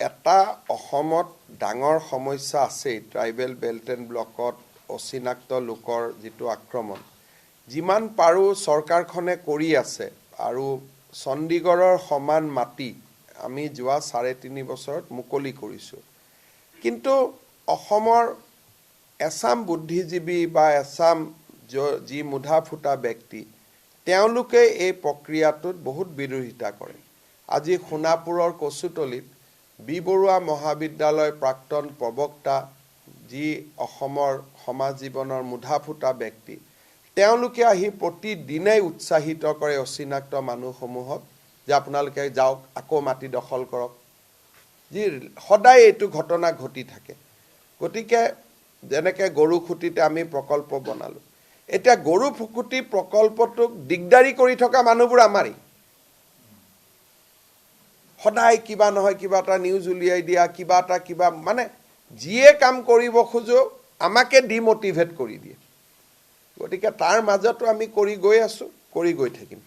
এটা অসমত ডাঙৰ সমস্যা আছে ট্ৰাইবেল বেল্ট এণ্ড ব্লকত অচিনাক্ত লোকৰ যিটো আক্ৰমণ যিমান পাৰো চৰকাৰখনে কৰি আছে আৰু চণ্ডীগড়ৰ সমান মাটি আমি যোৱা 3.5 বছৰত মুকলি কৰিছো কিন্তু অসমৰ এছাম বুদ্ধিজীৱী বা এছাম যি মুধা ফুটা ব্যক্তি তেওঁলোকে এই প্ৰক্ৰিয়াটোত বহুত বিৰোধিতা কৰে আজি সোণাপুৰৰ কচুতলিত বি বৰুৱা মহাবিদ্যালয় প্ৰাক্তন প্ৰবক্তা যি অসমৰ সমাজ জীৱনৰ মুধা ফুটা ব্যক্তি তেওঁলোকে আহি প্ৰতিদিনে উৎসাহিত কৰে অচিনাক্ত মানুহসমূহক যে আপোনালোকে যাওক আকৌ মাটি দখল কৰক যি সদায় এইটো ঘটনা ঘটি থাকে গতিকে যেনেকৈ গৰুখুটিতে আমি প্ৰকল্প বনালো এতিয়া গৰুখুটি প্ৰকল্পটোক দিগদাৰি কৰি থকা মানুহবোৰ আমাৰেই সদায় কিবা নহয় কিবা এটা নিউজ উলিয়াই দিয়া কিবা মানে যিয়ে কাম কৰিব খোজো আমাকে ডিমোটিভেট কৰি দিয়ে গতিকে তাৰ মাজতো আমি কৰি গৈ আছো কৰি গৈ থাকিম